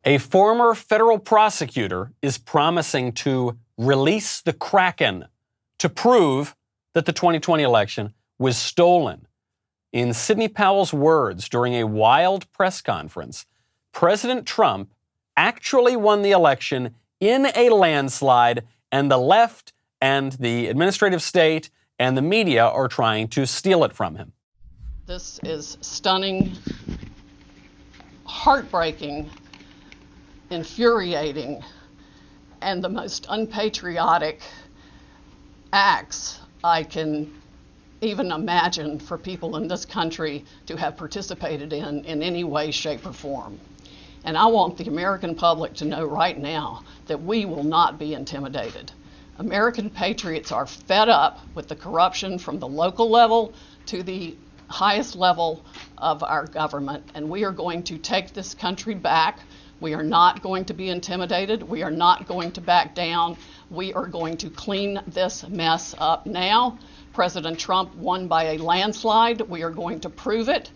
A former federal prosecutor is promising to release the Kraken to prove that the 2020 election was stolen. In Sidney Powell's words during a wild press conference, President Trump actually won the election in a landslide, and the left and the administrative state and the media are trying to steal it from him. This is stunning, heartbreaking, infuriating, and the most unpatriotic acts I can even imagine for people in this country to have participated in any way, shape, or form. And I want the American public to know right now that we will not be intimidated. American patriots are fed up with the corruption from the local level to the highest level of our government, and we are going to take this country back. We are not going to be intimidated. We are not going to back down. We are going to clean this mess up now. President Trump won by a landslide. We are going to prove it,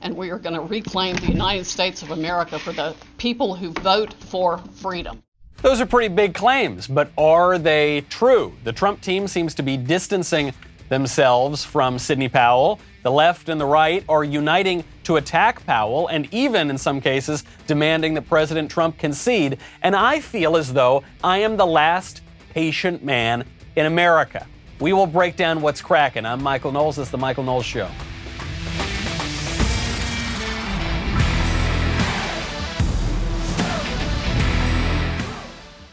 and we are going to reclaim the United States of America for the people who vote for freedom. Those are pretty big claims, but are they true? The Trump team seems to be distancing themselves from Sidney Powell. The left and the right are uniting to attack Powell and even, in some cases, demanding that President Trump concede. And I feel as though I am the last patient man in America. We will break down what's cracking. I'm Michael Knowles. This is The Michael Knowles Show.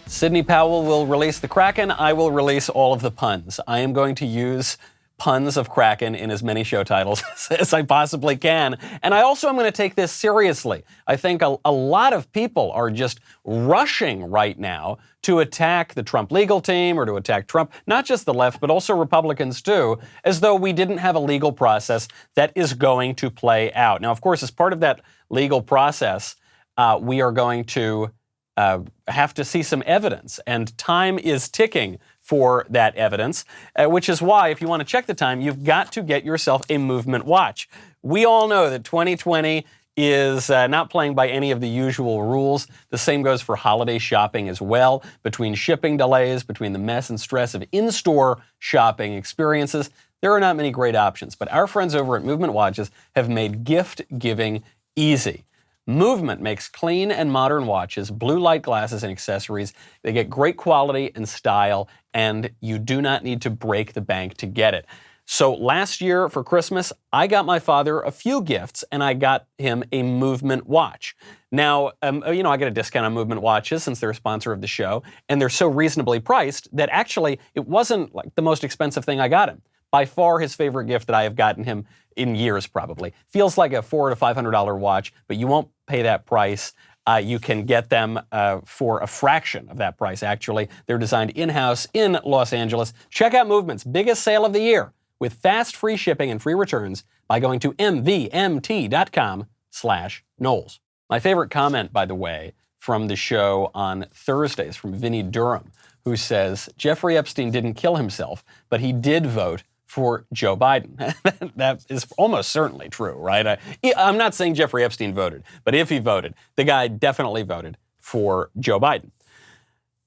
Sidney Powell will release the Kraken. I will release all of the puns. I am going to use puns of Kraken in as many show titles as I possibly can. And I also am going to take this seriously. I think a lot of people are just rushing right now to attack the Trump legal team or to attack Trump, not just the left, but also Republicans too, as though we didn't have a legal process that is going to play out. Now, of course, as part of that legal process, we are going to have to see some evidence, and time is ticking for that evidence, which is why, if you want to check the time, you've got to get yourself a movement watch. We all know that 2020 is not playing by any of the usual rules. The same goes for holiday shopping as well. Between shipping delays, between the mess and stress of in-store shopping experiences, there are not many great options. But our friends over at Movement Watches have made gift giving easy. Movement makes clean and modern watches, blue light glasses, and accessories. They get great quality and style, and you do not need to break the bank to get it. So last year for Christmas, I got my father a few gifts, and I got him a Movement watch. Now, I get a discount on Movement watches since they're a sponsor of the show, and they're so reasonably priced that actually it wasn't like the most expensive thing I got him. By far his favorite gift that I have gotten him in years, probably. Feels like a $400 to $500 watch, but you won't pay that price. You can get them for a fraction of that price, actually. They're designed in-house in Los Angeles. Check out Movement's biggest sale of the year with fast free shipping and free returns by going to mvmt.com/Knowles. My favorite comment, by the way, from the show on Thursdays from Vinnie Durham, who says, Jeffrey Epstein didn't kill himself, but he did vote for Joe Biden. That is almost certainly true, right? I'm not saying Jeffrey Epstein voted, but if he voted, the guy definitely voted for Joe Biden.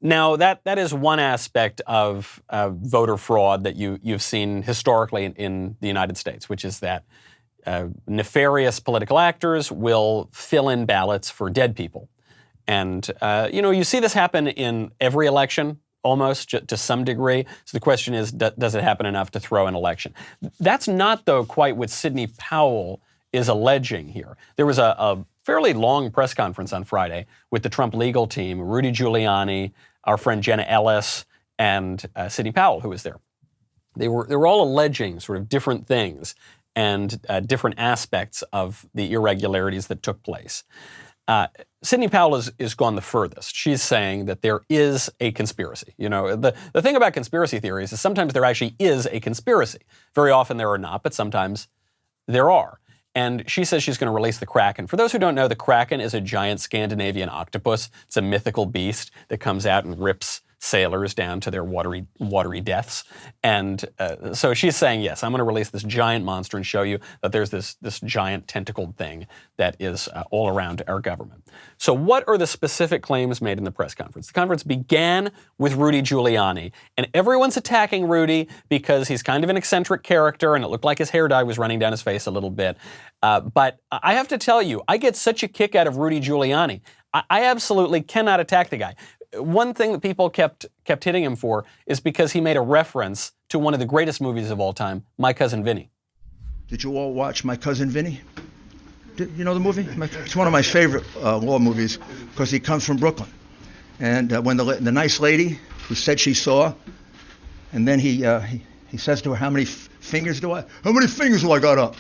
Now, that is one aspect of voter fraud that you've seen historically in the United States, which is that nefarious political actors will fill in ballots for dead people. And, you see this happen in every election, almost to some degree. So the question is, does it happen enough to throw an election? That's not, though, quite what Sidney Powell is alleging here. There was a fairly long press conference on Friday with the Trump legal team, Rudy Giuliani, our friend Jenna Ellis, and Sidney Powell, who was there. They were all alleging sort of different things and different aspects of the irregularities that took place. Sidney Powell is gone the furthest. She's saying that there is a conspiracy. The thing about conspiracy theories is sometimes there actually is a conspiracy. Very often there are not, but sometimes there are. And she says she's going to release the Kraken. For those who don't know, the Kraken is a giant Scandinavian octopus. It's a mythical beast that comes out and rips sailors down to their watery deaths. And so she's saying, yes, I'm going to release this giant monster and show you that there's this giant tentacled thing that is all around our government. So what are the specific claims made in the press conference? The conference began with Rudy Giuliani, and everyone's attacking Rudy because he's kind of an eccentric character, and it looked like his hair dye was running down his face a little bit. But I have to tell you, I get such a kick out of Rudy Giuliani. I absolutely cannot attack the guy. One thing that people kept hitting him for is because he made a reference to one of the greatest movies of all time, My Cousin Vinny. Did you all watch My Cousin Vinny? You know the movie? It's one of my favorite law movies because he comes from Brooklyn. And when the nice lady who said she saw, and then he says to her, how many fingers do I got up?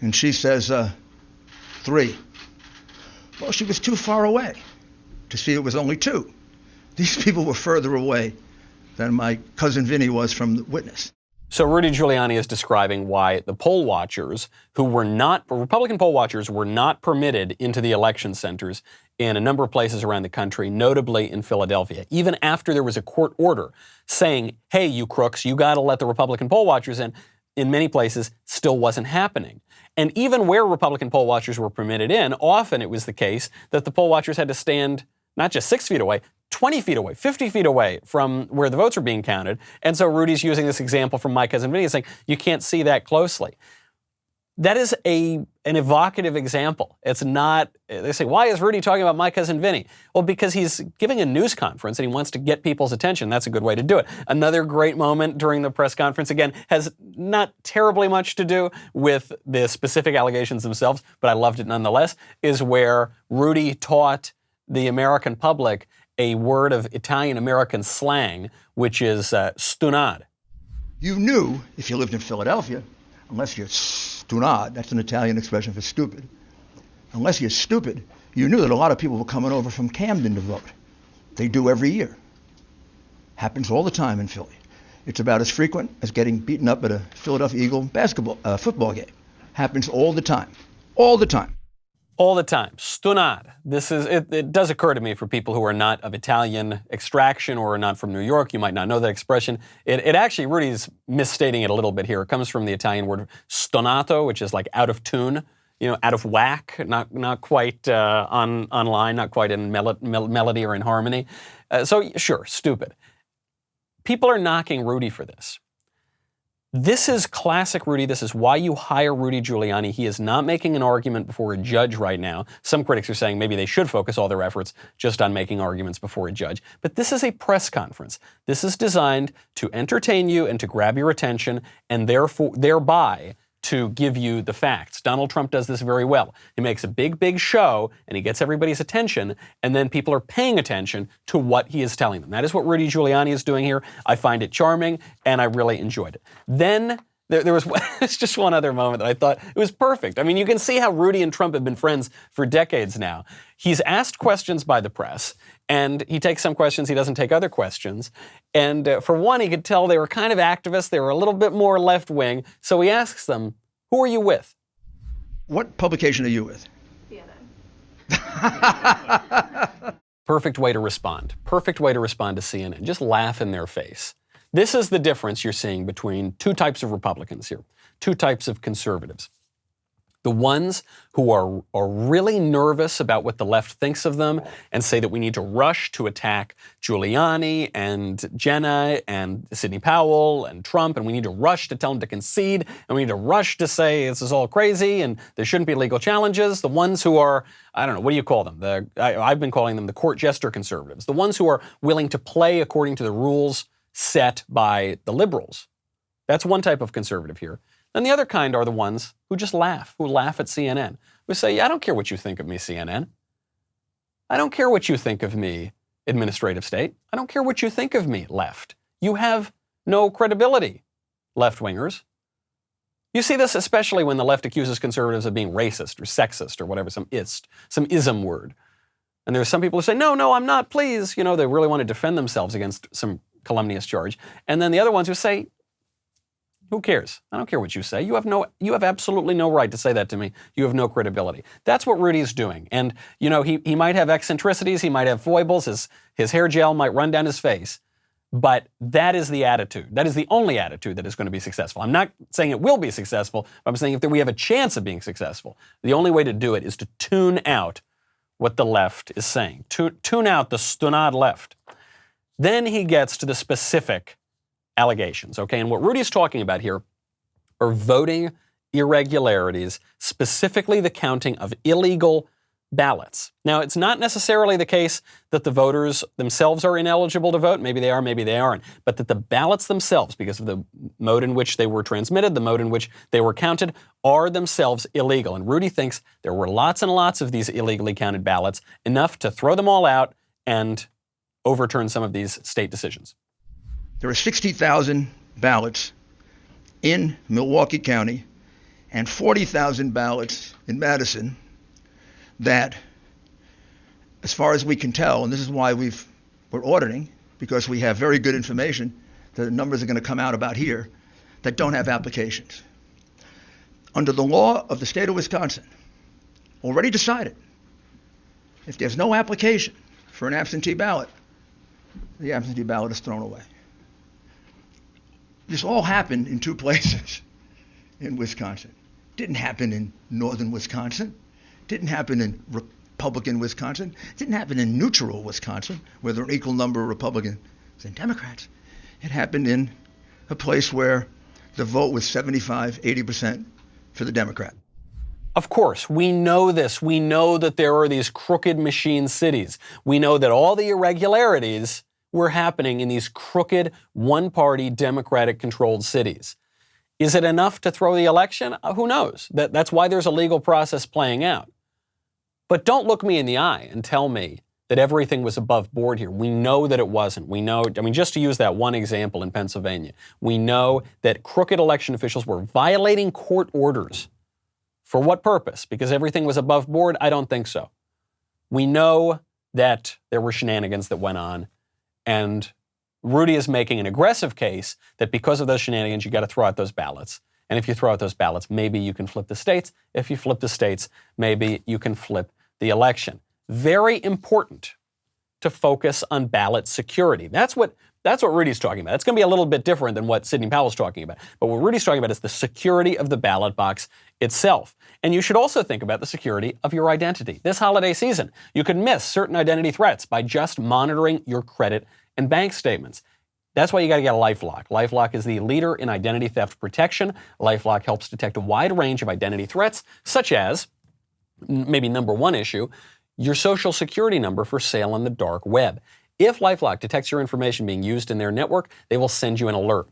And she says, 3. Well, she was too far away to see it was only 2. These people were further away than my cousin Vinny was from the witness. So Rudy Giuliani is describing why the poll watchers Republican poll watchers were not permitted into the election centers in a number of places around the country, notably in Philadelphia, even after there was a court order saying, hey, you crooks, you got to let the Republican poll watchers in many places still wasn't happening. And even where Republican poll watchers were permitted in, often it was the case that the poll watchers had to stand not just 6 feet away, 20 feet away, 50 feet away from where the votes are being counted. And so Rudy's using this example from My Cousin Vinny, saying you can't see that closely. That is an evocative example. It's not, they say, why is Rudy talking about My Cousin Vinny? Well, because he's giving a news conference and he wants to get people's attention. That's a good way to do it. Another great moment during the press conference, again, has not terribly much to do with the specific allegations themselves, but I loved it nonetheless, is where Rudy taught the American public a word of Italian-American slang, which is stunad. You knew, if you lived in Philadelphia, unless you're stunad, that's an Italian expression for stupid, unless you're stupid, you knew that a lot of people were coming over from Camden to vote. They do every year. Happens all the time in Philly. It's about as frequent as getting beaten up at a Philadelphia Eagle football game. Happens all the time. All the time. All the time. Stunad. It does occur to me for people who are not of Italian extraction or are not from New York, you might not know that expression. It actually, Rudy's misstating it a little bit here. It comes from the Italian word stonato, which is like out of tune, out of whack, not quite on line, not quite in melody or in harmony. So sure, stupid. People are knocking Rudy for this. This is classic Rudy. This is why you hire Rudy Giuliani. He is not making an argument before a judge right now. Some critics are saying maybe they should focus all their efforts just on making arguments before a judge. But this is a press conference. This is designed to entertain you and to grab your attention and thereby to give you the facts. Donald Trump does this very well. He makes a big show and he gets everybody's attention, and then people are paying attention to what he is telling them. That is what Rudy Giuliani is doing here. I find it charming and I really enjoyed it. Then there was just one other moment that I thought it was perfect. I mean, you can see how Rudy and Trump have been friends for decades now. He's asked questions by the press, and he takes some questions, he doesn't take other questions. And for one, he could tell they were kind of activists, they were a little bit more left-wing, so he asks them, who are you with? What publication are you with? CNN. Perfect way to respond. Perfect way to respond to CNN. Just laugh in their face. This is the difference you're seeing between two types of Republicans here, two types of conservatives. The ones who are really nervous about what the left thinks of them and say that we need to rush to attack Giuliani and Jenna and Sidney Powell and Trump, and we need to rush to tell them to concede, and we need to rush to say this is all crazy and there shouldn't be legal challenges. The ones who are, I don't know, what do you call them? I've been calling them the court jester conservatives. The ones who are willing to play according to the rules set by the liberals. That's one type of conservative here. And the other kind are the ones who just laugh, who laugh at CNN, who say, yeah, I don't care what you think of me, CNN. I don't care what you think of me, administrative state. I don't care what you think of me, left. You have no credibility, left-wingers. You see this especially when the left accuses conservatives of being racist or sexist or whatever, some ism word. And there's some people who say, no, I'm not, please. They really want to defend themselves against some calumnious charge. And then the other ones who say, Who cares? I don't care what you say. You have absolutely no right to say that to me. You have no credibility. That's what Rudy's doing. And, he might have eccentricities, he might have foibles, his hair gel might run down his face, but that is the attitude. That is the only attitude that is going to be successful. I'm not saying it will be successful, but I'm saying if we have a chance of being successful, the only way to do it is to tune out what the left is saying. Tune out the stunad left. Then he gets to the specific allegations, okay? And what Rudy's talking about here are voting irregularities, specifically the counting of illegal ballots. Now, it's not necessarily the case that the voters themselves are ineligible to vote. Maybe they are, maybe they aren't. But that the ballots themselves, because of the mode in which they were transmitted, the mode in which they were counted, are themselves illegal. And Rudy thinks there were lots and lots of these illegally counted ballots, enough to throw them all out and overturn some of these state decisions. There are 60,000 ballots in Milwaukee County and 40,000 ballots in Madison that, as far as we can tell, and this is why we're auditing, because we have very good information that the numbers are going to come out about here, that don't have applications. Under the law of the state of Wisconsin, already decided, if there's no application for an absentee ballot, the absentee ballot is thrown away. This all happened in two places in Wisconsin. Didn't happen in northern Wisconsin. Didn't happen in Republican Wisconsin. Didn't happen in neutral Wisconsin, where there are an equal number of Republicans and Democrats. It happened in a place where the vote was 75, 80% for the Democrat. Of course, we know this. We know that there are these crooked machine cities. We know that all the irregularities were happening in these crooked, one-party, Democratic-controlled cities. Is it enough to throw the election? Who knows? That's why there's a legal process playing out. But don't look me in the eye and tell me that everything was above board here. We know that it wasn't. We know, just to use that one example in Pennsylvania, we know that crooked election officials were violating court orders. For what purpose? Because everything was above board? I don't think so. We know that there were shenanigans that went on, and Rudy is making an aggressive case that because of those shenanigans, you got to throw out those ballots. And if you throw out those ballots, maybe you can flip the states. If you flip the states, maybe you can flip the election. Very important to focus on ballot security. That's what Rudy's talking about. It's going to be a little bit different than what Sidney Powell's talking about. But what Rudy's talking about is the security of the ballot box itself. And you should also think about the security of your identity. This holiday season, you could miss certain identity threats by just monitoring your credit and bank statements. That's why you got to get a LifeLock. LifeLock is the leader in identity theft protection. LifeLock helps detect a wide range of identity threats, such as, maybe number one issue, your social security number for sale on the dark web. If LifeLock detects your information being used in their network, they will send you an alert.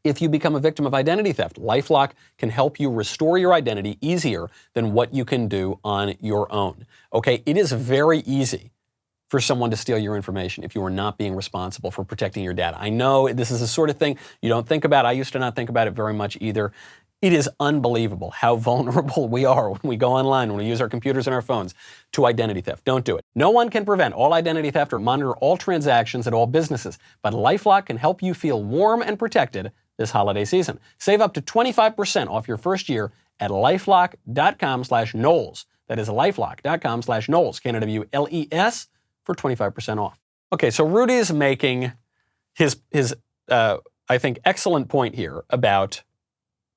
If you become a victim of identity theft, LifeLock can help you restore your identity easier than what you can do on your own. Okay, it is very easy for someone to steal your information if you are not being responsible for protecting your data. I know this is the sort of thing you don't think about. I used to not think about it very much either. It is unbelievable how vulnerable we are when we go online, when we use our computers and our phones, to identity theft. Don't do it. No one can prevent all identity theft or monitor all transactions at all businesses, but LifeLock can help you feel warm and protected this holiday season. Save up to 25% off your first year at lifelock.com/Knowles. That is lifelock.com/Knowles, Knowles, for 25% off. Okay, so Rudy is making his I think, excellent point here about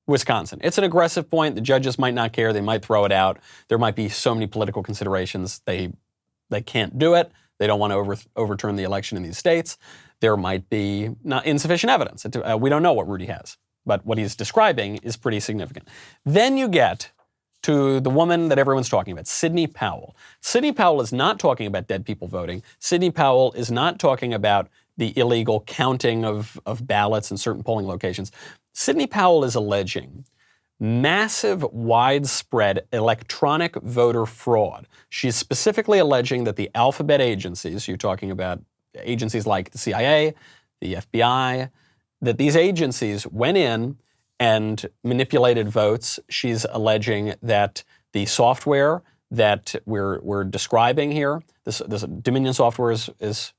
Wisconsin. It's an aggressive point. The judges might not care. They might throw it out. There might be so many political considerations. They can't do it. They don't want to overturn the election in these states. There might be not insufficient evidence. We don't know what Rudy has, but what he's describing is pretty significant. Then you get to the woman that everyone's talking about, Sidney Powell. Sidney Powell is not talking about dead people voting. Sidney Powell is not talking about the illegal counting of ballots in certain polling locations. Sidney Powell is alleging massive, widespread electronic voter fraud. She's specifically alleging that the alphabet agencies, you're talking about agencies like the CIA, the FBI, that these agencies went in and manipulated votes. She's alleging that the software that we're describing here, this Dominion software is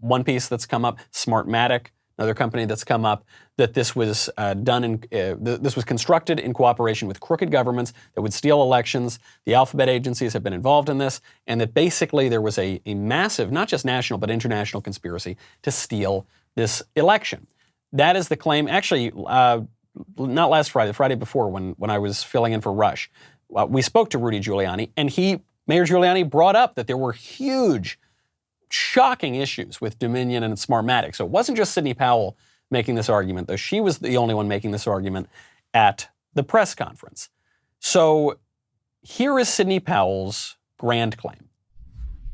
one piece that's come up, Smartmatic, another company that's come up, that this was this was constructed in cooperation with crooked governments that would steal elections. The alphabet agencies have been involved in this, and that basically there was a massive, not just national, but international conspiracy to steal this election. That is the claim. Actually, not last Friday, the Friday before, when I was filling in for Rush, we spoke to Rudy Giuliani, and Mayor Giuliani brought up that there were huge, shocking issues with Dominion and Smartmatic. So it wasn't just Sidney Powell making this argument, though she was the only one making this argument at the press conference. So here is Sidney Powell's grand claim.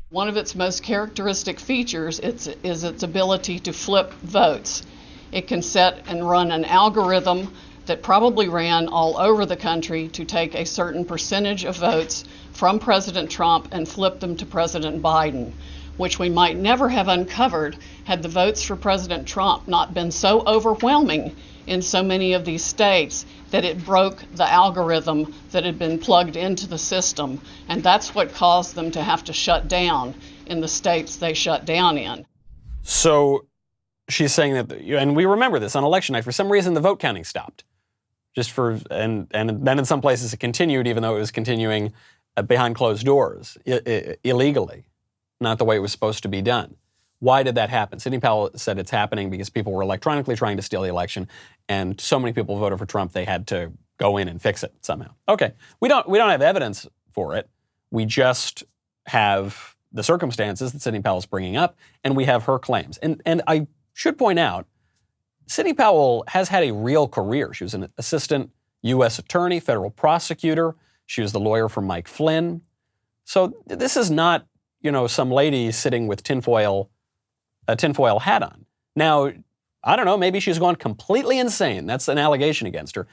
One of its most characteristic features is its ability to flip votes. It can set and run an algorithm that probably ran all over the country to take a certain percentage of votes from President Trump and flip them to President Biden, which we might never have uncovered had the votes for President Trump not been so overwhelming in so many of these states that it broke the algorithm that had been plugged into the system. And that's what caused them to have to shut down in the states they shut down in. So she's saying that, and we remember this on election night, for some reason the vote counting stopped. And then in some places it continued, even though it was continuing behind closed doors, illegally, not the way it was supposed to be done. Why did that happen? Sidney Powell said it's happening because people were electronically trying to steal the election, and so many people voted for Trump they had to go in and fix it somehow. Okay, we don't have evidence for it. We just have the circumstances that Sidney Powell's bringing up, and we have her claims. And I should point out, Sidney Powell has had a real career. She was an assistant U.S. attorney, federal prosecutor. She was the lawyer for Mike Flynn. So this is not, some lady sitting with a tinfoil hat on. Now, I don't know, maybe she's gone completely insane. That's an allegation against her.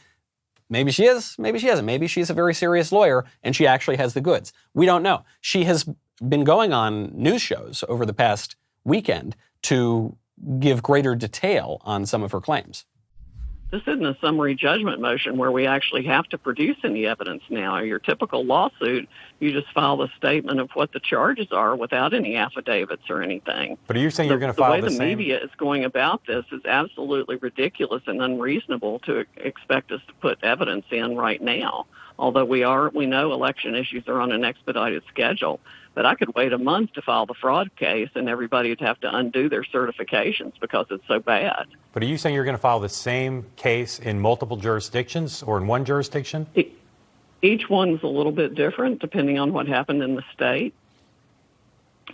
Maybe she is, maybe she hasn't. Maybe she's a very serious lawyer and she actually has the goods. We don't know. She has been going on news shows over the past weekend to give greater detail on some of her claims. This isn't a summary judgment motion where we actually have to produce any evidence now. Your typical lawsuit, you just file the statement of what the charges are without any affidavits or anything. But are you saying you're going to file the same? The way the media is going about this is absolutely ridiculous and unreasonable to expect us to put evidence in right now. Although we know election issues are on an expedited schedule. But I could wait a month to file the fraud case and everybody would have to undo their certifications because it's so bad. But are you saying you're going to file the same case in multiple jurisdictions or in one jurisdiction? Each one's a little bit different depending on what happened in the state,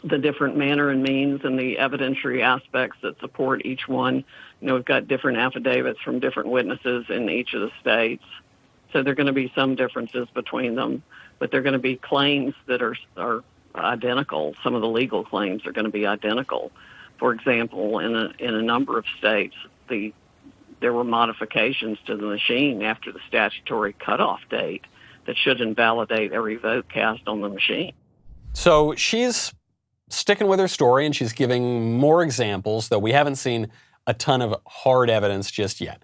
the different manner and means and the evidentiary aspects that support each one. We've got different affidavits from different witnesses in each of the states. So there are going to be some differences between them, but there are going to be claims that are identical. Some of the legal claims are going to be identical. For example, in a number of states, there were modifications to the machine after the statutory cutoff date that should invalidate every vote cast on the machine. So she's sticking with her story and she's giving more examples, though we haven't seen a ton of hard evidence just yet.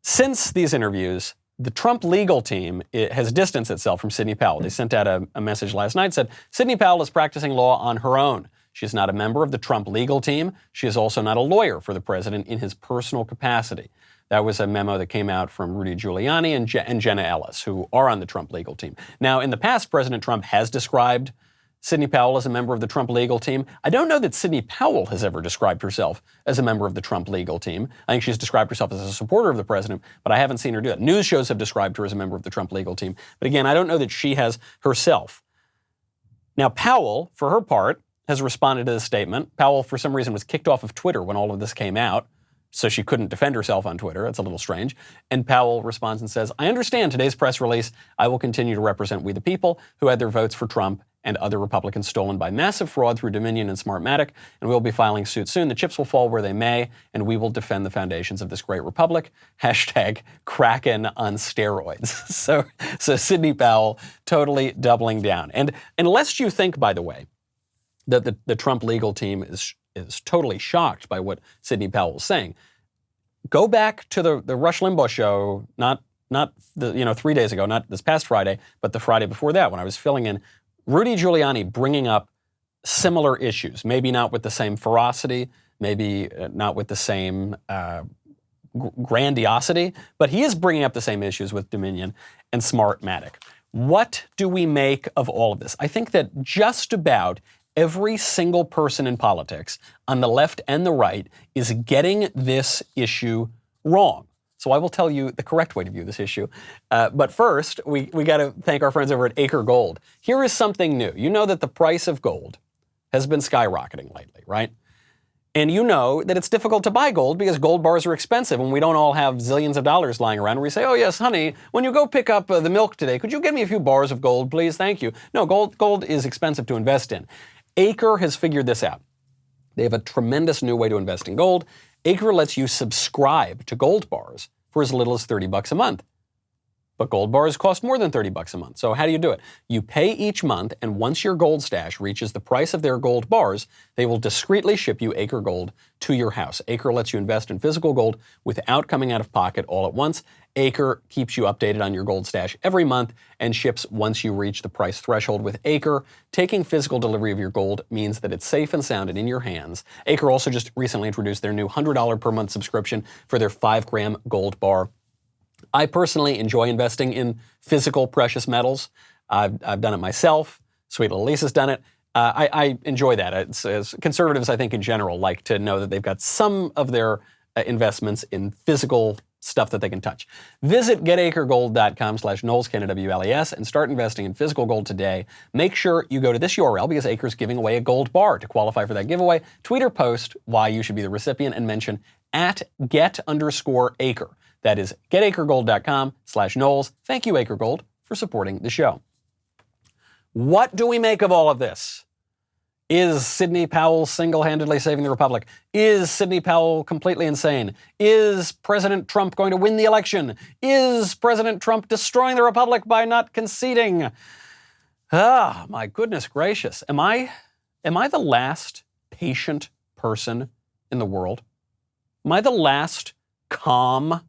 Since these interviews, the Trump legal team has distanced itself from Sidney Powell. They sent out a message last night that said, Sidney Powell is practicing law on her own. She is not a member of the Trump legal team. She is also not a lawyer for the president in his personal capacity. That was a memo that came out from Rudy Giuliani and Jenna Ellis, who are on the Trump legal team. Now, in the past, President Trump has described Sidney Powell as a member of the Trump legal team. I don't know that Sidney Powell has ever described herself as a member of the Trump legal team. I think she's described herself as a supporter of the president, but I haven't seen her do that. News shows have described her as a member of the Trump legal team. But again, I don't know that she has herself. Now, Powell, for her part, has responded to this statement. Powell, for some reason, was kicked off of Twitter when all of this came out, so she couldn't defend herself on Twitter. That's a little strange. And Powell responds and says, I understand today's press release. I will continue to represent we the people who had their votes for Trump and other Republicans stolen by massive fraud through Dominion and Smartmatic, and we'll be filing suit soon. The chips will fall where they may, and we will defend the foundations of this great republic. Hashtag Kraken on steroids. So Sidney Powell totally doubling down. And unless you think, by the way, that the Trump legal team is totally shocked by what Sidney Powell is saying, go back to the Rush Limbaugh show, not 3 days ago, not this past Friday, but the Friday before that, when I was filling in, Rudy Giuliani bringing up similar issues, maybe not with the same ferocity, maybe not with the same grandiosity, but he is bringing up the same issues with Dominion and Smartmatic. What do we make of all of this? I think that just about every single person in politics, on the left and the right, is getting this issue wrong. So I will tell you the correct way to view this issue. But first, we got to thank our friends over at Acre Gold. Here is something new. You know that the price of gold has been skyrocketing lately, right? And you know that it's difficult to buy gold because gold bars are expensive and we don't all have zillions of dollars lying around where we say, oh yes, honey, when you go pick up the milk today, could you get me a few bars of gold, please? Thank you. No, gold is expensive to invest in. Acre has figured this out. They have a tremendous new way to invest in gold. Acre lets you subscribe to gold bars for as little as $30 a month. But gold bars cost more than $30 a month. So how do you do it? You pay each month, and once your gold stash reaches the price of their gold bars, they will discreetly ship you Acre Gold to your house. Acre lets you invest in physical gold without coming out of pocket all at once. Acre keeps you updated on your gold stash every month and ships once you reach the price threshold. With Acre, taking physical delivery of your gold means that it's safe and sound and in your hands. Acre also just recently introduced their new $100 per month subscription for their 5-gram gold bar. I personally enjoy investing in physical precious metals. I've done it myself. Sweet little Lisa's done it. I enjoy that. As conservatives, I think in general, like to know that they've got some of their investments in physical stuff that they can touch. Visit getacregold.com/Knowles, K-N-W-L-E-S, and start investing in physical gold today. Make sure you go to this URL because Acre's giving away a gold bar. To qualify for that giveaway, tweet or post why you should be the recipient and mention @get_Acre. That is getacregold.com/Knowles. Thank you, Acre Gold, for supporting the show. What do we make of all of this? Is Sidney Powell single-handedly saving the republic? Is Sidney Powell completely insane? Is President Trump going to win the election? Is President Trump destroying the republic by not conceding? Ah, my goodness gracious. Am I the last patient person in the world? Am I the last calm,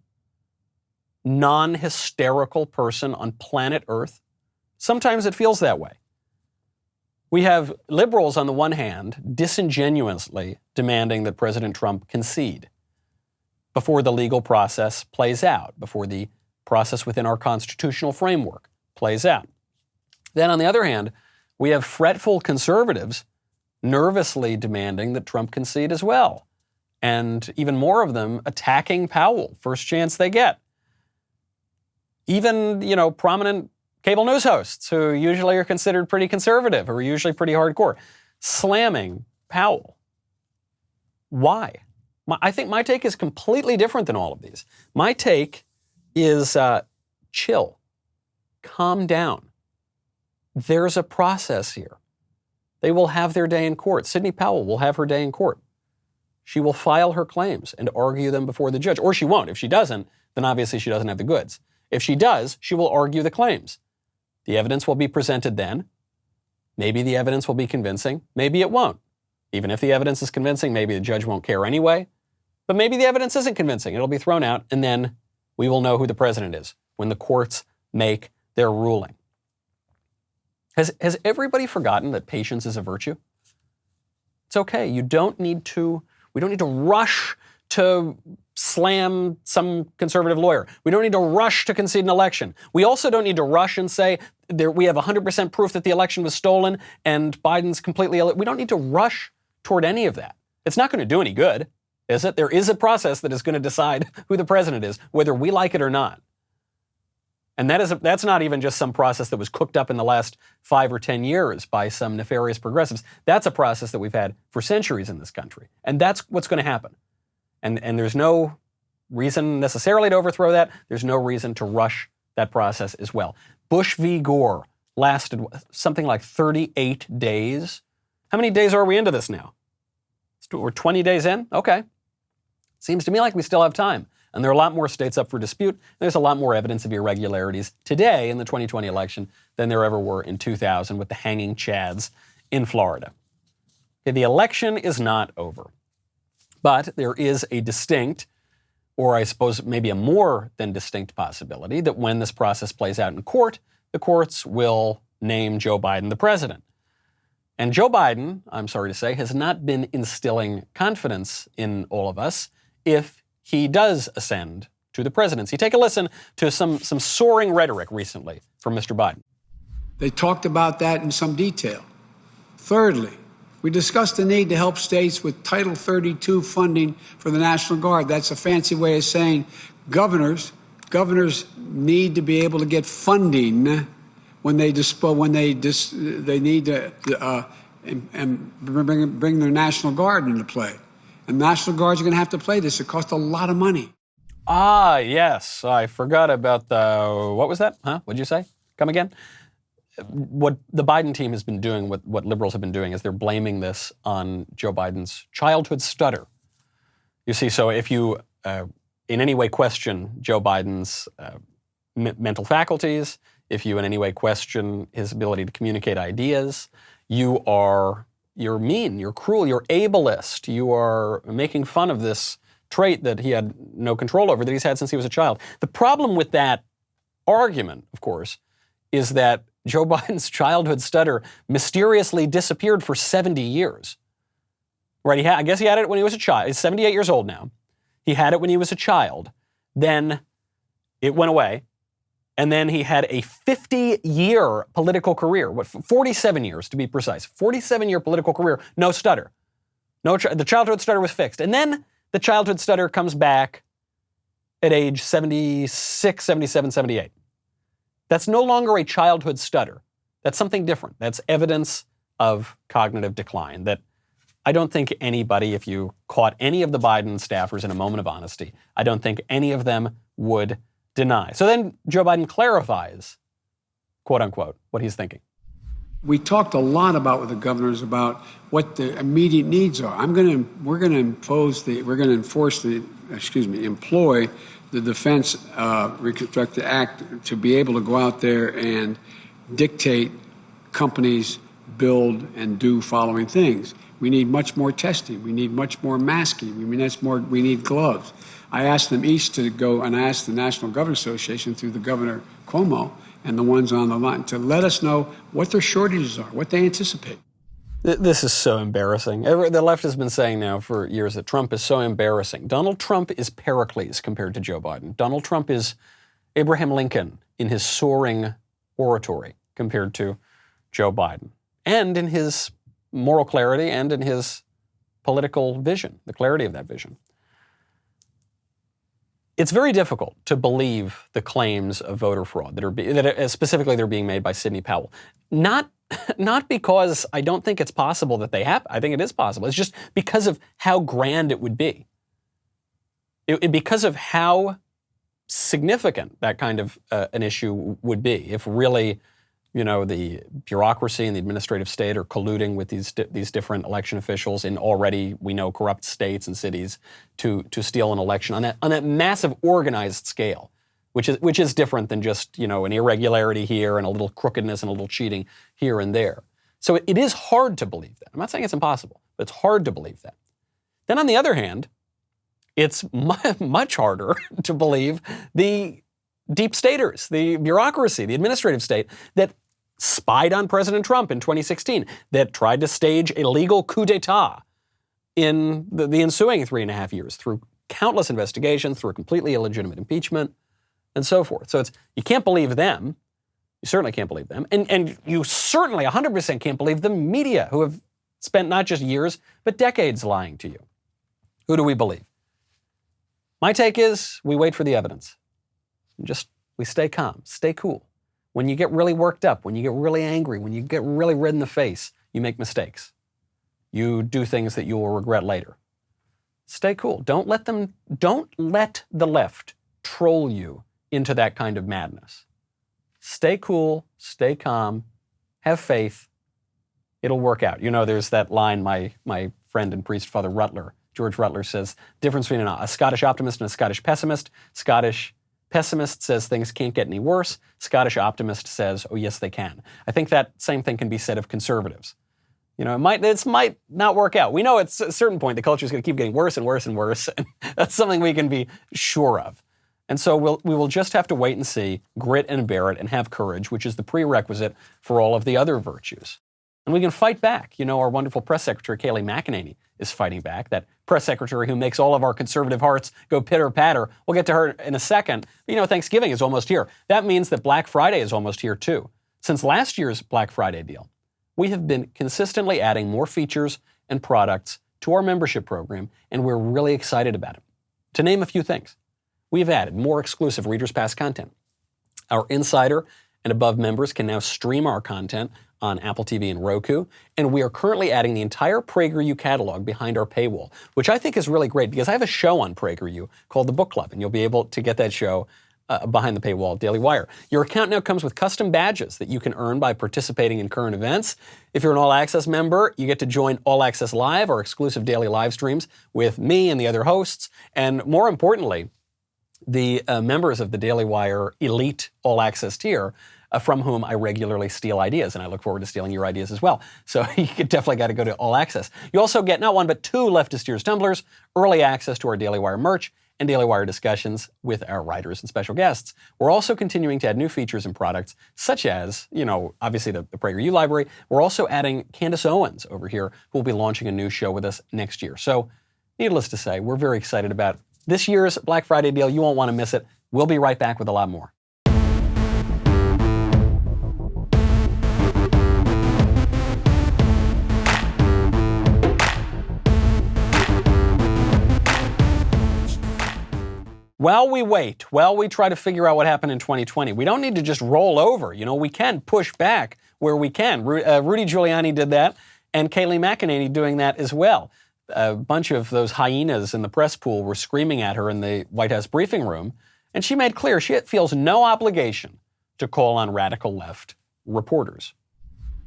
non-hysterical person on planet Earth? Sometimes it feels that way. We have liberals on the one hand disingenuously demanding that President Trump concede before the legal process plays out, before the process within our constitutional framework plays out. Then on the other hand, we have fretful conservatives nervously demanding that Trump concede as well. And even more of them attacking Powell first chance they get. Even, prominent cable news hosts who usually are considered pretty conservative, who are usually pretty hardcore, slamming Powell. Why? I think my take is completely different than all of these. My take is chill, calm down. There's a process here. They will have their day in court. Sidney Powell will have her day in court. She will file her claims and argue them before the judge. Or she won't. If she doesn't, then obviously she doesn't have the goods. If she does, she will argue the claims. The evidence will be presented then. Maybe the evidence will be convincing. Maybe it won't. Even if the evidence is convincing, maybe the judge won't care anyway. But maybe the evidence isn't convincing. It'll be thrown out, and then we will know who the president is when the courts make their ruling. Has everybody forgotten that patience is a virtue? It's okay. We don't need to rush to slam some conservative lawyer. We don't need to rush to concede an election. We also don't need to rush and say we have 100% proof that the election was stolen and Biden's completely... We don't need to rush toward any of that. It's not going to do any good, is it? There is a process that is going to decide who the president is, whether we like it or not. And that's not even just some process that was cooked up in the last 5 or 10 years by some nefarious progressives. That's a process that we've had for centuries in this country. And that's what's going to happen. And there's no reason necessarily to overthrow that. There's no reason to rush that process as well. Bush v. Gore lasted something like 38 days. How many days are we into this now? We're 20 days in? Okay. Seems to me like we still have time. And there are a lot more states up for dispute. There's a lot more evidence of irregularities today in the 2020 election than there ever were in 2000 with the hanging chads in Florida. Okay, the election is not over. But there is a distinct, or I suppose maybe a more than distinct possibility that when this process plays out in court, the courts will name Joe Biden the president. And Joe Biden, I'm sorry to say, has not been instilling confidence in all of us if he does ascend to the presidency. Take a listen to some soaring rhetoric recently from Mr. Biden. They talked about that in some detail. Thirdly, we discussed the need to help states with Title 32 funding for the National Guard. That's a fancy way of saying governors need to be able to get funding when they need to bring their National Guard into play. And National Guards are going to have to play this. It costs a lot of money. Ah, yes. I forgot about what was that? What'd you say? Come again? What the Biden team has been doing, what liberals have been doing, is they're blaming this on Joe Biden's childhood stutter. You see, so if you in any way question Joe Biden's mental faculties, if you in any way question his ability to communicate ideas, you're mean, you're cruel, you're ableist, you are making fun of this trait that he had no control over, that he's had since he was a child. The problem with that argument, of course, is that Joe Biden's childhood stutter mysteriously disappeared for 70 years. Right? I guess he had it when he was a child. He's 78 years old now. He had it when he was a child. Then it went away. And then he had a 50-year political career, 47 years to be precise, 47-year political career, no stutter. The childhood stutter was fixed. And then the childhood stutter comes back at age 76, 77, 78. That's no longer a childhood stutter. That's something different. That's evidence of cognitive decline that I don't think anybody, if you caught any of the Biden staffers in a moment of honesty, I don't think any of them would deny. So then Joe Biden clarifies, quote unquote, what he's thinking. We talked a lot with the governors about what the immediate needs are. We're going to employ the Defense Reconstructed Act to be able to go out there and dictate companies build and do following things. We need much more testing. We need much more masking. We need gloves. I asked them each to go, and I asked the National Governors Association through the Governor Cuomo and the ones on the line to let us know what their shortages are, what they anticipate. This is so embarrassing. The left has been saying now for years that Trump is so embarrassing. Donald Trump is Pericles compared to Joe Biden. Donald Trump is Abraham Lincoln in his soaring oratory compared to Joe Biden, and in his moral clarity and in his political vision, the clarity of that vision. It's very difficult to believe the claims of voter fraud that specifically they're being made by Sidney Powell. Not because I don't think it's possible that they happen. I think it is possible. It's just because of how grand it would be. Because of how significant that kind of an issue would be if really, the bureaucracy and the administrative state are colluding with these different election officials in already, we know, corrupt states and cities to steal an election on that massive organized scale, which is different than just, an irregularity here and a little crookedness and a little cheating here and there. So it is hard to believe that. I'm not saying it's impossible, but it's hard to believe that. Then on the other hand, it's much harder to believe the deep staters, the bureaucracy, the administrative state that spied on President Trump in 2016, that tried to stage a legal coup d'etat in the ensuing 3.5 years through countless investigations, through a completely illegitimate impeachment, and so forth. So you can't believe them. You certainly can't believe them. And you certainly 100% can't believe the media, who have spent not just years, but decades lying to you. Who do we believe? My take is we wait for the evidence. We stay calm, stay cool. When you get really worked up, when you get really angry, when you get really red in the face, you make mistakes. You do things that you will regret later. Stay cool. Don't let the left troll you into that kind of madness. Stay cool, stay calm, have faith. It'll work out. There's that line my friend and priest, Father George Rutler says, difference between a Scottish optimist and a Scottish pessimist. Scottish pessimist says things can't get any worse. Scottish optimist says, oh, yes, they can. I think that same thing can be said of conservatives. It might not work out. We know at a certain point the culture is going to keep getting worse and worse and worse, and that's something we can be sure of. And so we will just have to wait and see, grit and bear it, and have courage, which is the prerequisite for all of the other virtues. And we can fight back. You know, our wonderful press secretary, Kayleigh McEnany, is fighting back. That press secretary who makes all of our conservative hearts go pitter-patter. We'll get to her in a second. But, you know, Thanksgiving is almost here. That means that Black Friday is almost here, too. Since last year's Black Friday deal, we have been consistently adding more features and products to our membership program, and we're really excited about it. To name a few things, we've added more exclusive Reader's Pass content. Our Insider and Above members can now stream our content on Apple TV and Roku, and we are currently adding the entire PragerU catalog behind our paywall, which I think is really great because I have a show on PragerU called The Book Club, and you'll be able to get that show behind the paywall at Daily Wire. Your account now comes with custom badges that you can earn by participating in current events. If you're an All Access member, you get to join All Access Live, our exclusive daily live streams with me and the other hosts, and more importantly, the members of the Daily Wire Elite All Access tier, from whom I regularly steal ideas, and I look forward to stealing your ideas as well. So you definitely got to go to All Access. You also get not one but two Leftist Ears tumblers, early access to our Daily Wire merch, and Daily Wire discussions with our writers and special guests. We're also continuing to add new features and products, such as, you know, obviously the PragerU library. We're also adding Candace Owens over here, who will be launching a new show with us next year. So, needless to say, we're very excited about this year's Black Friday deal. You won't want to miss it. We'll be right back with a lot more. While we wait, while we try to figure out what happened in 2020, we don't need to just roll over. You know, we can push back where we can. Rudy Giuliani did that, and Kayleigh McEnany doing that as well. A bunch of those hyenas in the press pool were screaming at her in the White House briefing room, and she made clear she feels no obligation to call on radical left reporters.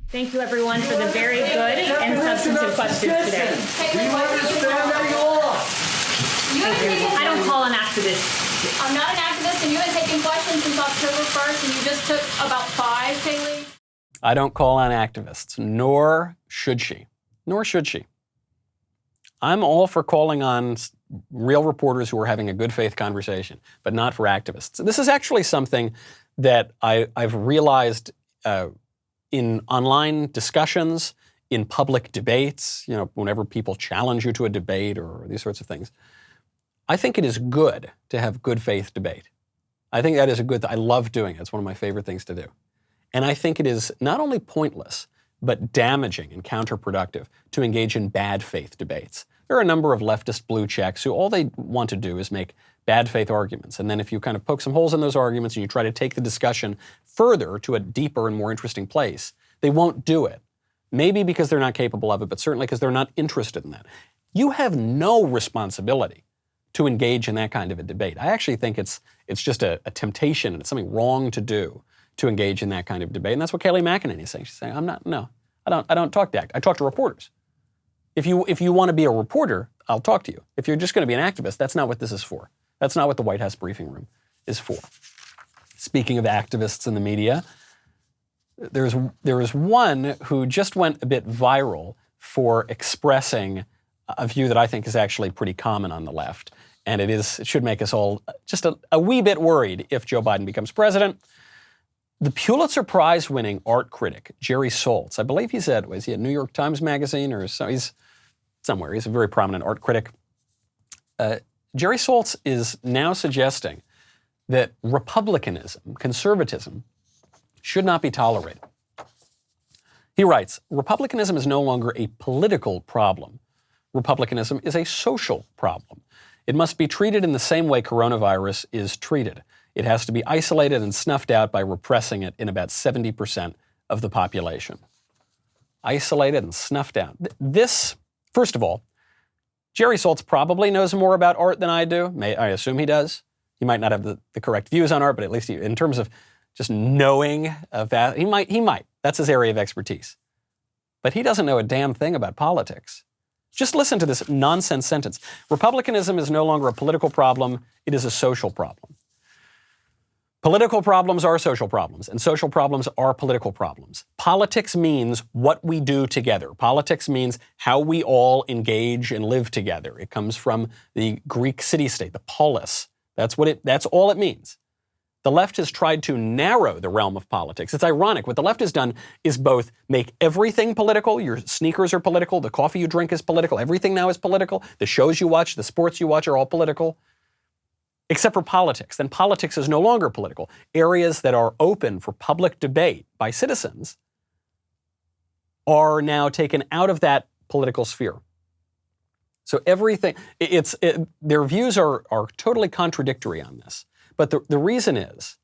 Thank you, everyone, for the very good and substantive questions today. We understand that you are. I don't call on activists. I'm not an activist, and you have been taking questions since October 1st, and you just took about 5, Kayleigh. I don't call on activists, nor should she. Nor should she. I'm all for calling on real reporters who are having a good faith conversation, but not for activists. This is actually something that I've realized in online discussions, in public debates, you know, whenever people challenge you to a debate or these sorts of things. I think it is good to have good faith debate. I think that is a good thing. I love doing it. It's one of my favorite things to do. And I think it is not only pointless, but damaging and counterproductive to engage in bad faith debates. There are a number of leftist blue checks who all they want to do is make bad faith arguments. And then if you kind of poke some holes in those arguments and you try to take the discussion further to a deeper and more interesting place, they won't do it. Maybe because they're not capable of it, but certainly because they're not interested in that. You have no responsibility to engage in that kind of a debate. I actually think it's just a temptation and it's something wrong to do to engage in that kind of debate. And that's what Kayleigh McEnany is saying. She's saying, I don't talk to I talk to reporters. If you want to be a reporter, I'll talk to you. If you're just going to be an activist, that's not what this is for. That's not what the White House briefing room is for. Speaking of activists in the media, there is one who just went a bit viral for expressing a view that I think is actually pretty common on the left. And it should make us all just a wee bit worried if Joe Biden becomes president. The Pulitzer Prize winning art critic, Jerry Saltz, I believe was he at New York Times Magazine or so, he's somewhere. He's a very prominent art critic. Jerry Saltz is now suggesting that republicanism, conservatism, should not be tolerated. He writes, republicanism is no longer a political problem. Republicanism is a social problem. It must be treated in the same way coronavirus is treated. It has to be isolated and snuffed out by repressing it in about 70% of the population. Isolated and snuffed out. This, first of all, Jerry Saltz probably knows more about art than I do. I assume he does. He might not have the correct views on art, but at least in terms of just knowing that, he might. That's his area of expertise. But he doesn't know a damn thing about politics. Just listen to this nonsense sentence. Republicanism is no longer a political problem. It is a social problem. Political problems are social problems, and social problems are political problems. Politics means what we do together. Politics means how we all engage and live together. It comes from the Greek city-state, the polis. That's all it means. The left has tried to narrow the realm of politics. It's ironic. What the left has done is both make everything political. Your sneakers are political. The coffee you drink is political. Everything now is political. The shows you watch, the sports you watch are all political, except for politics. Then politics is no longer political. Areas that are open for public debate by citizens are now taken out of that political sphere. So everything, their views are totally contradictory on this. But the reason is,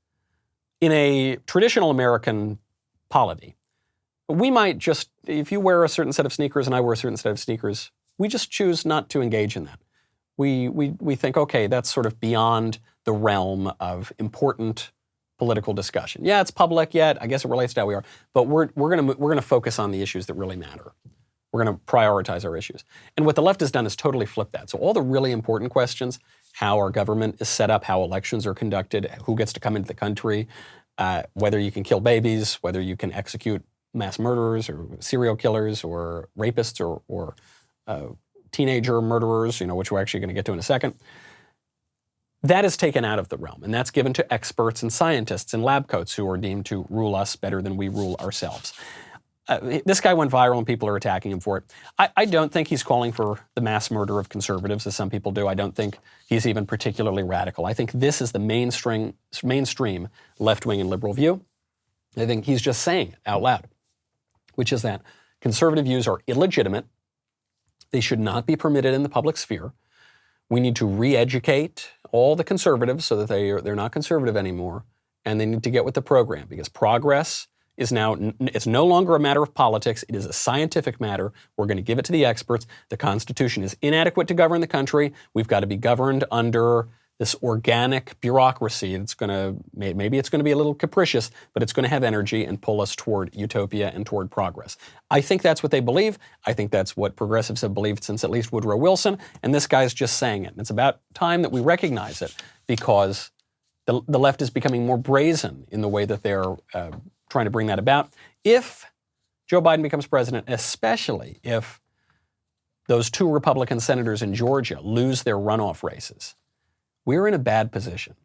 in a traditional American polity, we might just, if you wear a certain set of sneakers and I wear a certain set of sneakers, we just choose not to engage in that. We think, okay, that's sort of beyond the realm of important political discussion. Yeah, it's public. Yeah, I guess it relates to how we are. But we're gonna focus on the issues that really matter. We're going to prioritize our issues. And what the left has done is totally flip that. So all the really important questions, how our government is set up, how elections are conducted, who gets to come into the country, whether you can kill babies, whether you can execute mass murderers or serial killers or rapists or teenager murderers, which we're actually going to get to in a second. That is taken out of the realm, and that's given to experts and scientists in lab coats who are deemed to rule us better than we rule ourselves. This guy went viral and people are attacking him for it. I don't think he's calling for the mass murder of conservatives, as some people do. I don't think he's even particularly radical. I think this is the mainstream left-wing and liberal view. I think he's just saying it out loud, which is that conservative views are illegitimate. They should not be permitted in the public sphere. We need to re-educate all the conservatives so that they're not conservative anymore, and they need to get with the program, because progress is now, it's no longer a matter of politics. It is a scientific matter. We're going to give it to the experts. The Constitution is inadequate to govern the country. We've got to be governed under this organic bureaucracy. It's going to, maybe it's going to be a little capricious, but it's going to have energy and pull us toward utopia and toward progress. I think that's what they believe. I think that's what progressives have believed since at least Woodrow Wilson, and this guy's just saying it. And it's about time that we recognize it, because the left is becoming more brazen in the way that they're trying to bring that about. If Joe Biden becomes president, especially if those two Republican senators in Georgia lose their runoff races, we're in a bad position.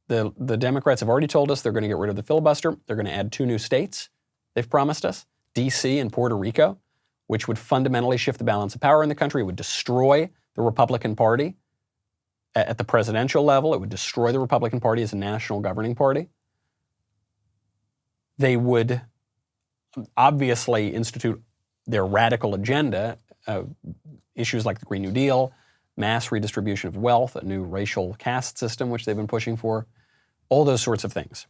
The Democrats have already told us they're going to get rid of the filibuster. They're going to add 2 new states, they've promised us, D.C. and Puerto Rico, which would fundamentally shift the balance of power in the country. It would destroy the Republican Party at the presidential level. It would destroy the Republican Party as a national governing party. They would obviously institute their radical agenda, issues like the Green New Deal, mass redistribution of wealth, a new racial caste system, which they've been pushing for, all those sorts of things.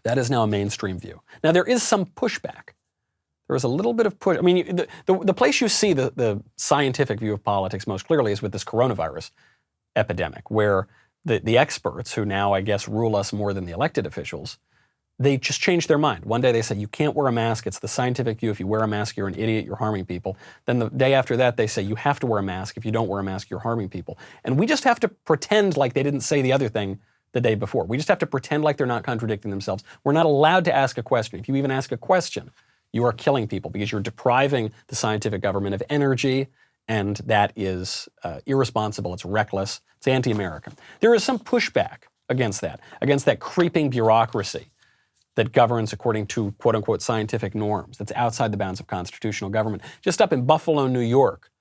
That is now a mainstream view. Now, there is some pushback. There is a little bit of push. I mean, the place you see the scientific view of politics most clearly is with this coronavirus epidemic, where the experts, who now, I guess, rule us more than the elected officials, they just changed their mind. One day they said, you can't wear a mask. It's the scientific view. If you wear a mask, you're an idiot. You're harming people. Then the day after that, they say, you have to wear a mask. If you don't wear a mask, you're harming people. And we just have to pretend like they didn't say the other thing the day before. We just have to pretend like they're not contradicting themselves. We're not allowed to ask a question. If you even ask a question, you are killing people, because you're depriving the scientific government of energy, and that is irresponsible. It's reckless. It's anti-American. There is some pushback against that creeping bureaucracy that governs according to quote-unquote scientific norms, that's outside the bounds of constitutional government. Just up in Buffalo, New York,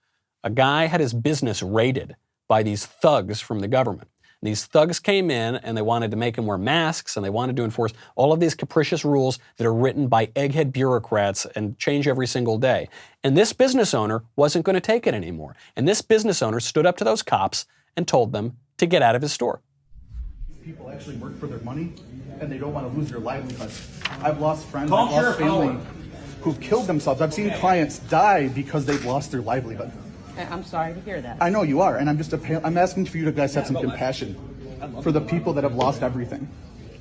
a guy had his business raided by these thugs from the government. And these thugs came in and they wanted to make him wear masks, and they wanted to enforce all of these capricious rules that are written by egghead bureaucrats and change every single day. And this business owner wasn't going to take it anymore. And this business owner stood up to those cops and told them to get out of his store. People actually work for their money, and they don't want to lose their livelihood. I've lost friends, I've lost family who've killed themselves. I've seen clients die because they've lost their livelihood. I'm sorry to hear that. I know you are, and I'm asking for you to guys have some compassion for the people that have lost everything.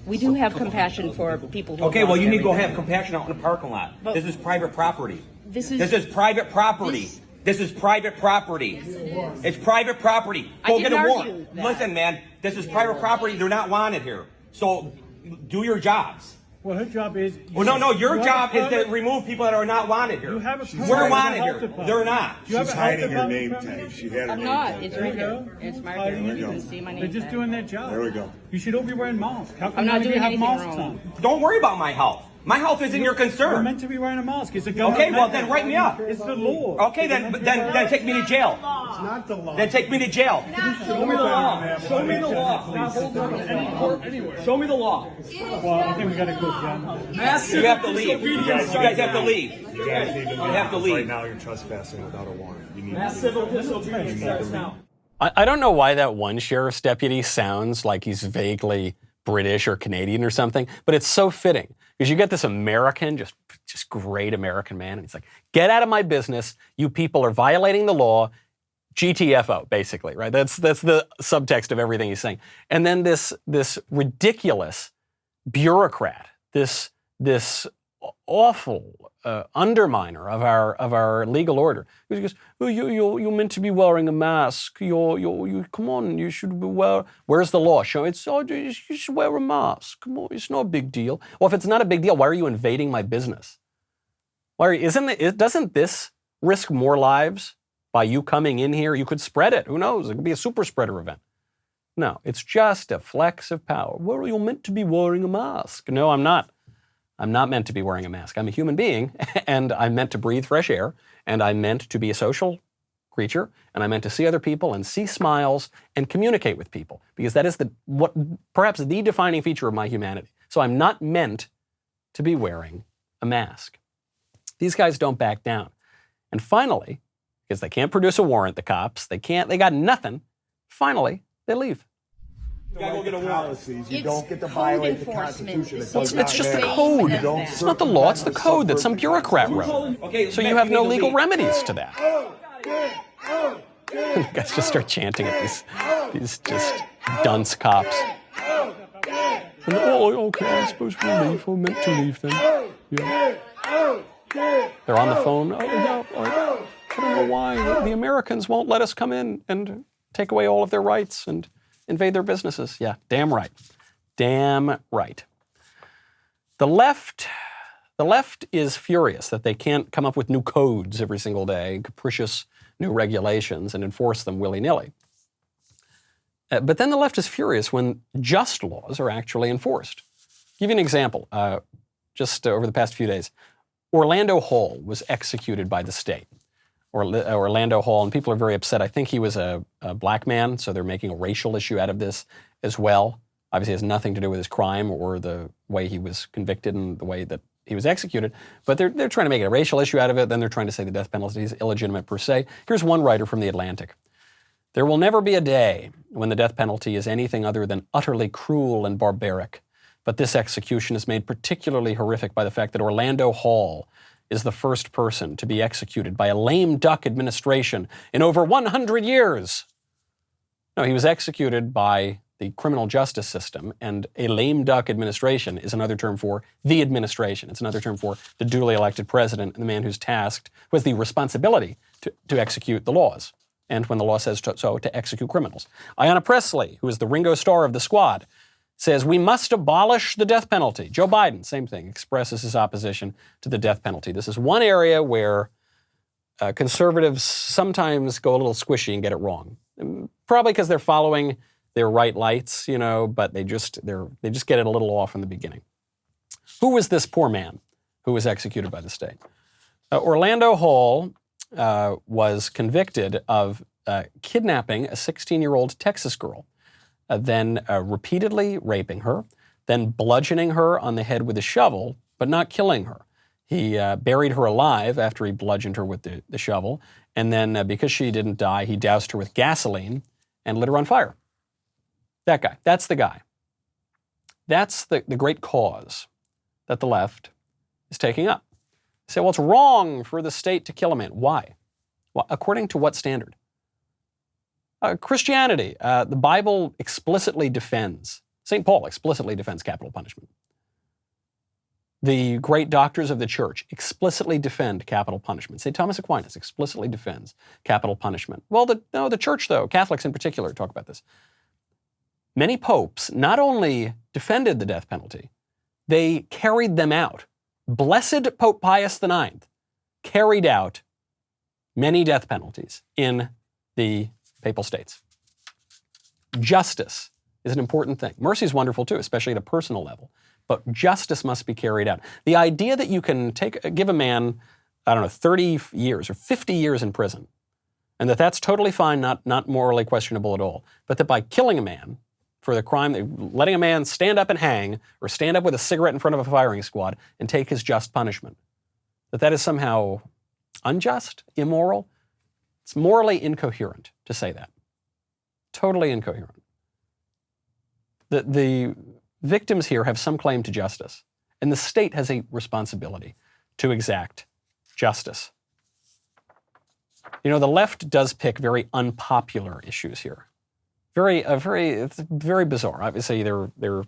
We do have compassion for people who Okay, well, you need to go everything. have compassion out in the parking lot. But this is private property. This is private property. This is private property. It's private property. Go get a warrant. Listen, man, this is private property. They're not wanted here. So do your jobs. Well, her job is... Well, no, your job is to remove people that are not wanted here. You have a permit. We're wanted here. They're not. She's hiding her name tag. She had I'm not. It's right here. It's marked here. You can see my name They're just tag. doing their job. There we go. You should all be wearing masks. How come I'm not none of you doing have anything masks wrong. on? Don't worry about my health. My health isn't your You're concern. meant to be wearing a mask. It's a government Okay, well, mandate. then write me up. It's the law. Okay, then take me to jail. It's not the law. Then take me to jail. Show me the law. Show me the law. Not holding up in any court anywhere. Show me the law. Well, I think we got to go, John. You have to leave. You guys have to leave. You guys need to leave. You have to leave. Right now, you're trespassing without a warrant. You need to Mass leave. civil disobedience starts now. I don't know why that one sheriff's deputy sounds like he's vaguely British or Canadian or something, but it's so fitting because you get this American, just great American man, and he's like, "Get out of my business! You people are violating the law." GTFO, basically, right? That's the subtext of everything he's saying. And then this ridiculous bureaucrat, this awful underminer of our legal order. He goes, "Oh, you're meant to be wearing a mask. You come on, you should be Where's the law? Show it's. Oh, you should wear a mask. Come on, it's no big deal. Well, if it's not a big deal, why are you invading my business? Doesn't this risk more lives by you coming in here? You could spread it. Who knows? It could be a super spreader event. No, it's just a flex of power. Well, you're meant to be wearing a mask. No, I'm not. I'm not meant to be wearing a mask. I'm a human being, and I'm meant to breathe fresh air, and I'm meant to be a social creature, and I'm meant to see other people and see smiles and communicate with people, because that is perhaps the defining feature of my humanity. So I'm not meant to be wearing a mask. These guys don't back down. And finally, because they can't produce a warrant, the cops, they got nothing, finally, they leave. You gotta go get a warrant. You don't get to violate the Constitution. It's just the code. It's not the law, it's the code that some bureaucrat wrote. Okay, So you have no legal remedies to that. You guys just start chanting at these just dunce cops. And, oh, okay, I'm supposed to leave. We're meant to leave then. Yeah. They're on the phone. Oh, yeah, I don't know why. The Americans won't let us come in and take away all of their rights and invade their businesses. Yeah, damn right. Damn right. The left is furious that they can't come up with new codes every single day, capricious new regulations, and enforce them willy-nilly. But then the left is furious when just laws are actually enforced. I'll give you an example. Just over the past few days, Orlando Hall was executed by the state. Orlando Hall, and people are very upset. I think he was a black man, so they're making a racial issue out of this as well. Obviously, it has nothing to do with his crime or the way he was convicted and the way that he was executed. But they're trying to make a racial issue out of it. Then they're trying to say the death penalty is illegitimate per se. Here's one writer from The Atlantic. There will never be a day when the death penalty is anything other than utterly cruel and barbaric. But this execution is made particularly horrific by the fact that Orlando Hall is the first person to be executed by a lame duck administration in over 100 years. No, he was executed by the criminal justice system, and a lame duck administration is another term for the administration. It's another term for the duly elected president and the man who's tasked with the responsibility to execute the laws, and when the law says so, to execute criminals. Ayanna Pressley, who is the Ringo Starr of the squad, says we must abolish the death penalty. Joe Biden, same thing, expresses his opposition to the death penalty. This is one area where conservatives sometimes go a little squishy and get it wrong. Probably because they're following their right lights, but they just get it a little off in the beginning. Who was this poor man who was executed by the state? Orlando Hall was convicted of kidnapping a 16-year-old Texas girl, then repeatedly raping her, then bludgeoning her on the head with a shovel, but not killing her. He buried her alive after he bludgeoned her with the shovel, and then because she didn't die, he doused her with gasoline and lit her on fire. That guy. That's the guy. That's the great cause that the left is taking up. They say, well, it's wrong for the state to kill a man. Why? Well, according to what standard? Christianity, the Bible explicitly defends, St. Paul explicitly defends capital punishment. The great doctors of the church explicitly defend capital punishment. St. Thomas Aquinas explicitly defends capital punishment. Well, the church, though, Catholics in particular, talk about this. Many popes not only defended the death penalty, they carried them out. Blessed Pope Pius IX carried out many death penalties in the Papal States. Justice is an important thing. Mercy is wonderful too, especially at a personal level. But justice must be carried out. The idea that you can give a man, 30 years or 50 years in prison, and that's totally fine, not morally questionable at all, but that by killing a man for the crime, letting a man stand up and hang, or stand up with a cigarette in front of a firing squad and take his just punishment, that is somehow unjust, immoral, it's morally incoherent to say that. Totally incoherent. The victims here have some claim to justice, and the state has a responsibility to exact justice. The left does pick very unpopular issues here. It's very bizarre. Obviously, their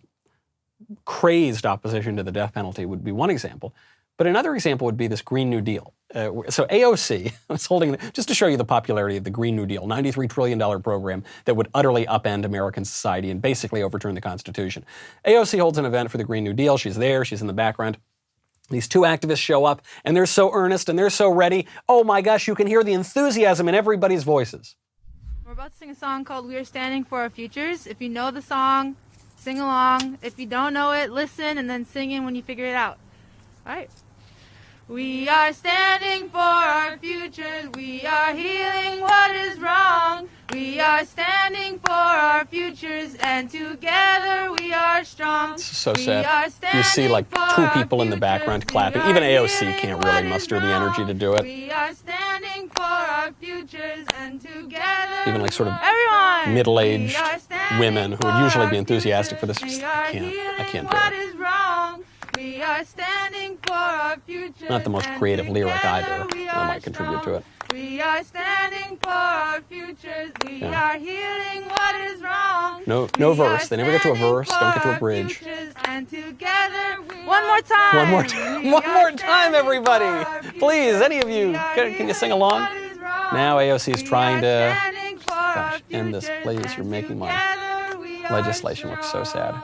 crazed opposition to the death penalty would be one example. But another example would be this Green New Deal. So AOC was holding, just to show you the popularity of the Green New Deal, $93 trillion program that would utterly upend American society and basically overturn the Constitution. AOC holds an event for the Green New Deal. She's there. She's in the background. These two activists show up, and they're so earnest, and they're so ready. Oh my gosh, you can hear the enthusiasm in everybody's voices. We're about to sing a song called We Are Standing for Our Futures. If you know the song, sing along. If you don't know it, listen, and then sing in when you figure it out. All right. We are standing for our futures. We are healing what is wrong. We are standing for our futures, and together we are strong. It's so sad. You see like two people in the background clapping. Even AOC can't really muster the energy to do it. We are standing for our futures, and together even like sort of everyone, middle-aged women who would usually be enthusiastic for this. I can't do it. We are standing for our future. Not the most creative lyric either. That might contribute to it. We are standing for our futures. We are healing what is wrong. No verse. They never get to a verse. Don't get to a bridge. And together, one more time. One more time, everybody. Please, any of you, can you sing along? Now AOC is trying to, end this, please. You're making my legislation look so sad.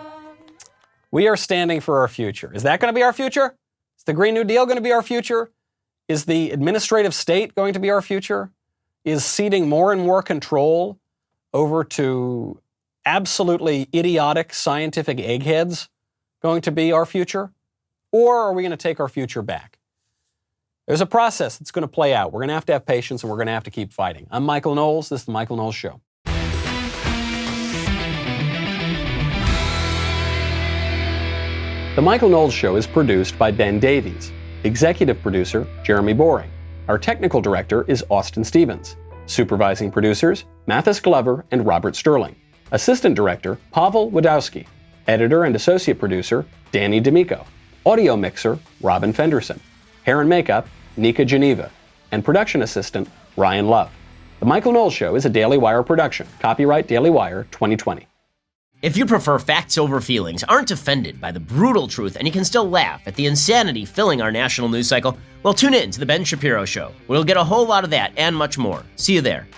We are standing for our future. Is that going to be our future? Is the Green New Deal going to be our future? Is the administrative state going to be our future? Is ceding more and more control over to absolutely idiotic scientific eggheads going to be our future? Or are we going to take our future back? There's a process that's going to play out. We're going to have patience, and we're going to have to keep fighting. I'm Michael Knowles. This is The Michael Knowles Show. The Michael Knowles Show is produced by Ben Davies. Executive producer, Jeremy Boring. Our technical director is Austin Stevens. Supervising producers, Mathis Glover and Robert Sterling. Assistant director, Pavel Wadowski. Editor and associate producer, Danny D'Amico. Audio mixer, Robin Fenderson. Hair and makeup, Nika Geneva. And production assistant, Ryan Love. The Michael Knowles Show is a Daily Wire production. Copyright Daily Wire 2020. If you prefer facts over feelings, aren't offended by the brutal truth, and you can still laugh at the insanity filling our national news cycle, well, tune in to The Ben Shapiro Show. We'll get a whole lot of that and much more. See you there.